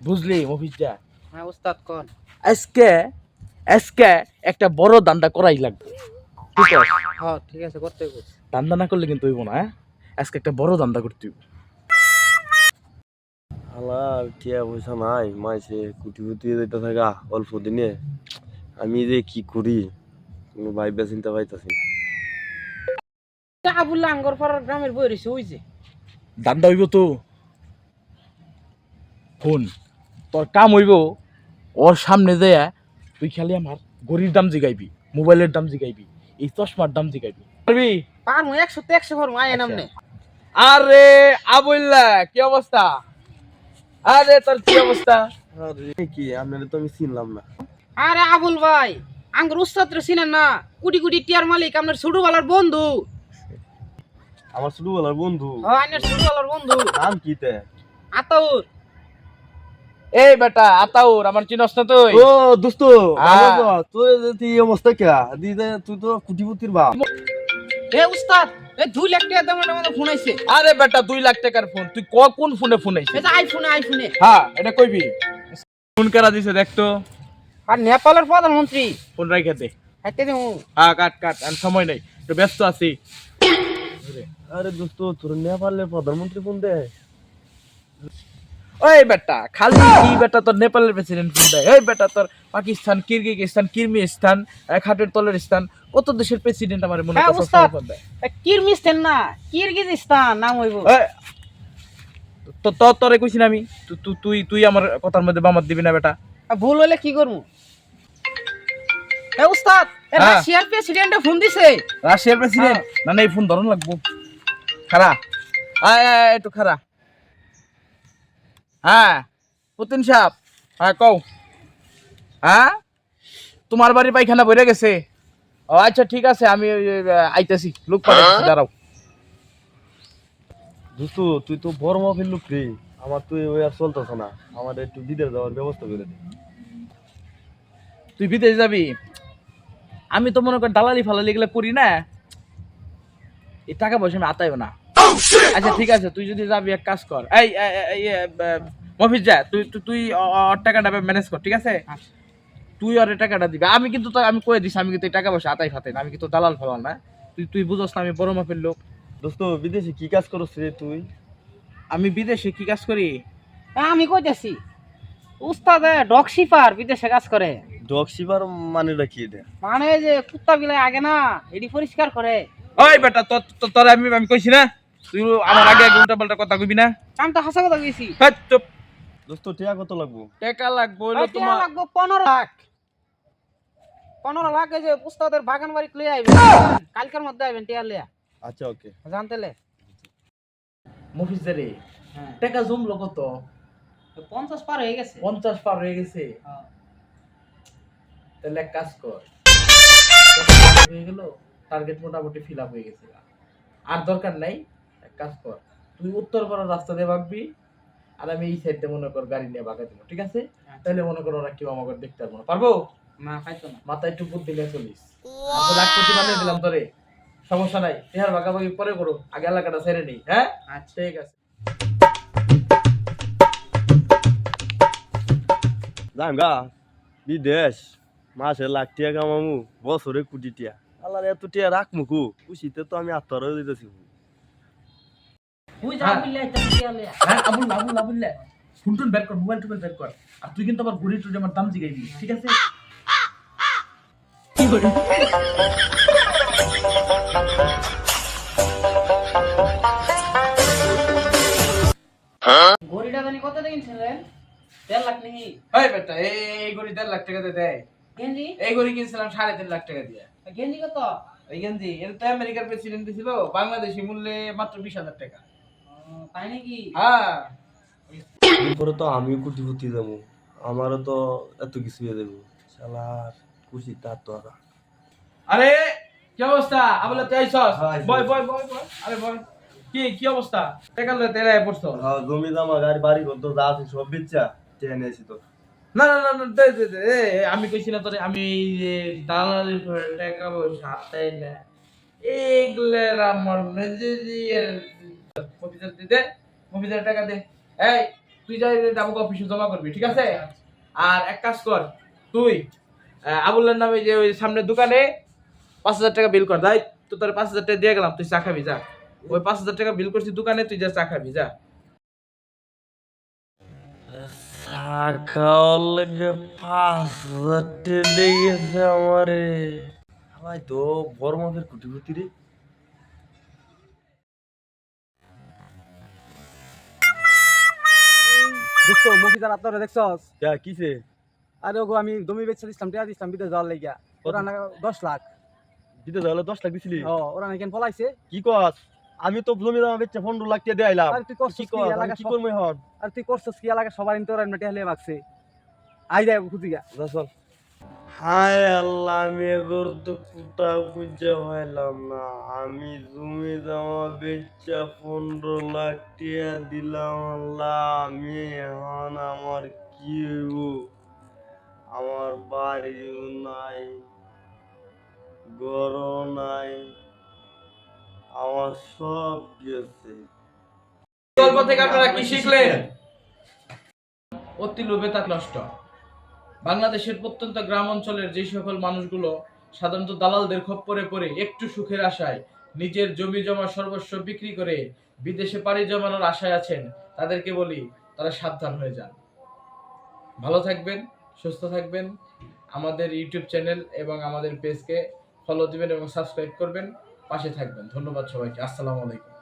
বুঝলি মফিজা? হ্যাঁ উস্তাদ কোন। আজকে আজকে একটা বড় দান্দা করাই লাগবে। ঠিক আছে? হ্যাঁ ঠিক আছে, করতে হবে। দান্দা না করলে কিন্তু হইব না। আজকে একটা বড় দান্দা করতে হইব। হালার টিয়া পয়সা নাই, মাইসে কুটি কুটি যেতে থাকা অল্প দিনে। আমি যে কি করি কোনো ভাইবা চিন্তা পাইতাছি না। আবুল্লাহ আঙ্গর পাড়ার গ্রামের বই রয়েছে ওই যে। দান্দা হইব তো। ফোন তোর কাম হইব, ওর সামনে যাইয়া তুই খালি আমার গড়ির দাম জিগাইবি, মোবাইলের দাম জিগাইবি, এই চশমার দাম জিগাইবি, পারবি? পার মু 100 পার মাই নামনে। আরে আবুল্লাহ কি অবস্থা? আরে তোর কি অবস্থা? আরে কি আপনারা তো আমি চিনলাম না। আরে আবুল ভাই, আঙ্গর উস্তাদ রে চিনেন না? কোটি কোটি টিয়ার মালিক, আপনার ছোটবেলার বন্ধু। আমার ছোটবেলার বন্ধু। হ্যাঁ আপনার ছোটবেলার বন্ধু। নাম কি তে? আতাউর। এই বেটা আতাউর, আমার চিনস না তুই? ও দোস্ত, তুই তুই এই অবস্থা কে দিদে? তুই তো কুটিপুতির বাপ। এ উস্তাদ, এ 2 লাখ টাকা দামের আমাদের ফোন আইছে। আরে বেটা 2 লাখ টাকার ফোন, তুই কোন ফোনে ফোন আইছিস? এটা আইফোনে। হ্যাঁ এটা কইবি। ফোন কারা দিছে দেখ তো। আর নেপালের প্রধানমন্ত্রী। ফোন রাইখা দে। হাইতে দেবো। হ্যাঁ কাট আর সময় নাই, একটু ব্যস্ত আছি। আরে দোস্ত, তোর নেপালের প্রধানমন্ত্রী ফোন দে? ওই বেটা খালি কি বেটা তোর নেপালের প্রেসিডেন্ট ফোন দেয়? এই বেটা তোর পাকিস্তান, কিরগিজস্তান, কিরমিস্তান, খাটের তলের স্থান, কত দেশের প্রেসিডেন্ট আমার মনে হ্যাঁ করছে উস্তাদ, ফোন দেয়। কিরমিস্তান না, কিরগিজস্তান নাম হইব। এই, তোরে কইছি না আমি, তুই আমার কথার মধ্যে বামাত দিবি না বেটা। ভুল হলে কি করবো? এ উস্তাদ, এ হ্যাঁ। রাশিয়ার প্রেসিডেন্টে ফোন দিছে। রাশিয়ার প্রেসিডেন্ট? না না এই ফোন ধরন লাগবো। খারা আয় একটু খারা। হ্যাঁ পুতিন সাহেব, হ্যাঁ কও। হ্যাঁ তোমার বাড়ি পায়খানা ভরে গেছে? ও আচ্ছা ঠিক আছে, আমি আইতেছি, লোক পাঠাচ্ছি, দাঁড়াও। দোস্ত তুই তো বড় মাপের লোক রে, আমার তুই ওই আর চলতেছে না, আমার একটু বিদেশ যাওয়ার ব্যবস্থা করে দে। তুই বিদেশ যাবি? আমি তো মনে কর দালালি ফালালি এগুলো করি না, এই টাকা পয়সা আমি আতাইও না। আচ্ছা ঠিক আছে, তুই যদি যাবি এক কাজ কর, মফিজ যা, তুই তুই তুই ওর টাকাটা ম্যানেজ কর, ঠিক আছে? তুই ওর টাকাটা দিবি, আমি কিন্তু আমি কয়ে দিছি, আমি কিন্তু এই টাকা পয়সা আতাই ফাতাই না, আমি কিন্তু দালাল ফালাল না। তুই বুঝছ না, আমি বড় মাপের লোক। দোস্ত বিদেশে কি কাজ করছ রে তুই? আমি বিদেশে কি কাজ করি? আমি কইতেছি, উস্তাদ ডগ শিপার বিদেশে কাজ করে। ডগ শিপার মানেটা কি এটা? মানে এই যে কুত্তা বিলাই আগে না, এডি পরিষ্কার করে। ওই বেটা তোর আমি কইছি না, তুই আমার আগে উল্টা পাল্টা কথা কইবি না। আমি তো হাসা কথা কইছি। হেৎ, চুপ। দোস্ত টিয়া কত লাগবো? টাকা লাগবে হইলো ভাই, টিয়া তোমার। লাগবো 15 লাখ। 15 লাখ এই যে উস্তাদের বাগান বাড়ি লই আইবেন, কালকের মধ্যে আইবেন টিয়া লিয়া। আচ্ছা ওকে। জানতেলে? মফিজ রে, হ্যাঁ টাকা জমলো কত? 50 পার হয়ে গেছে। 50 পার হয়ে গেছে? হ্যাঁ। তাহলে এক কাজ কর, হয়ে গেল, টার্গেট মোটামুটি ফিল আপ হয়ে গেছে, আর দরকার নাই। এক কাজ কর, তুই উত্তর পাড়ার রাস্তা দিয়ে ভাগবি, আর আমি এই সাইড দিয়ে মনে কর গাড়ি নিয়ে ভাগা দিব, ঠিক আছে? তাহলে মনে কর ওরা কেউ আমাকে দেখতে পারবো না। পারবো? না পাইতো না। মাথায় একটু বুদ্ধি নিয়ে চলিস। আমি লাখ কোটি বানিয়ে দিলাম তোরে, সমস্যা নাই, টেহার ভাগাভাগি পরে করো, আগে এলাকাটা ছেড়ে নেই। হ্যাঁ আচ্ছা ঠিক আছে। যাম গা বিদেশ, মাসে লাখ টিয়া কামামু, বছরে কোটি টিয়া। আল্লাহ এত টিয়া রাখমু কু, খুশিতে তো আমি আত্মহারা হয়ে যেতেছি। তুই যা বিল্লাই টিয়া লিয়া। হ্যাঁ আবুল্লাহ ফোন টোন বের কর, মোবাইল টোবাইল বের কর, আর তুই কিন্তু আবার ঘুরি টুরি আমার দাম জিগাইবি, ঠিক আছে? কি করে? গড়িটা জানি কত দিয়ে কিনছিলেন? 1.5 লাখ নাকি? এই বেটা, এই গড়ি 1.5 লাখ টাকা দিয়ে দেয়? গেঞ্জি? এই গড়ি কিনছিলাম 3.5 লাখ টাকা দিয়ে। গেঞ্জি কত? এই গেঞ্জি এটা তো আমেরিকার প্রেসিডেন্ট দিছিল, বাংলাদেশি মূল্যে মাত্র 20,000 টাকা। তাই নাকি? হ্যাঁ এরপরে তো আমিও কোটিপতি যাবো, আমারও তো এত কিছু হয়ে যাবো। শালার খুশিতে আত্মহারা। আরে কি অবস্থা? আবুল্লাহ তুই আইছস? হ্যাঁ, আইছি। বয় আরে বয়। কি অবস্থা? টাকা লয়ে তেরাই পড়ছস? হ্যাঁ, জমি জমা গাড়ি বাড়ি ঘর তো যা আছে সব বেচা টিয়া নিয়েছি তো। না দে আমি কইছি না তোরে, আমি এই যে দালালির করে টাকা পয়সা হাতাই না, এইগুলার আমার মেজেরিয়ার মফিজার দে, মফিজার টাকা দে। এই তুই যাই আমাকে অফিসে জমা করবি, ঠিক আছে? আর এক কাজ কর, তুই আবুল্লার নামে যে ওই সামনের দোকানে 5,000 টাকা বিল কর। তাই তো তোর 5,000 টাকা দিয়ে গেলাম, তুই চা খাবি যা। ওই 5,000 টাকা বিল করছিস দোকানে, তুই যা চা খাবি যা। খাওয়ার লাগে 5,000 লেগেছে আমারে। ভাই তো বড় মাপের কুটিপতি রে। দোস্ত মফিজার আপনারা দেখছস? কিসে? আরে ওগো আমি জমি বেচে দিছিলাম, টাকা দিছিলাম বিদেশ যাওয়ার লাগিয়া। ওরা না 10 লাখ। দিতে যাওয়ালে 10 লাখ দিছিলি? ওরা না কেন পলাইছে। কি কস? আমি তো জমি জমা বেচে 15 লাখ টাকা দিয়ে আইলাম। আরে তুই করছিস কি কি কস? আমি এলাকা কি করবো এখন? আর তুই করছিস কি এলাকা সবার ইনতে ওরা মেটে হলে ভাগছে। আই যায় খুঁজিগা। যা চল। হায় আল্লাহ, আমি এগোর তো কুটা খুঁজে পাইলাম না। আমি জমি জমা বেচে 15 লাখ টাকা দিলাম। আল্লাহ, আমি এখন আমার কি হইব? আমার বাড়িও নাই, ঘরও নাই, আমার সব গেছে। গল্প থেকে আপনারা কি শিখলেন? অতি লোভে তার নষ্ট। বাংলাদেশের প্রত্যন্ত গ্রাম অঞ্চলের যে সকল মানুষগুলো সাধারণত দালালদের খপ্পরে পড়ে একটু সুখের আশায় নিজের জমি জমা সর্বস্ব বিক্রি করে বিদেশে পাড়ি জমানোর আশায় আছেন, তাদেরকে বলি তারা সাবধান হয়ে যান। ভালো থাকবেন, সুস্থ থাকবেন। আমাদের ইউটিউব চ্যানেল এবং আমাদের পেজকে ফলো দিবেন এবং সাবস্ক্রাইব করবেন, পাশে থাকবেন। ধন্যবাদ সবাইকে। আসসালামু আলাইকুম।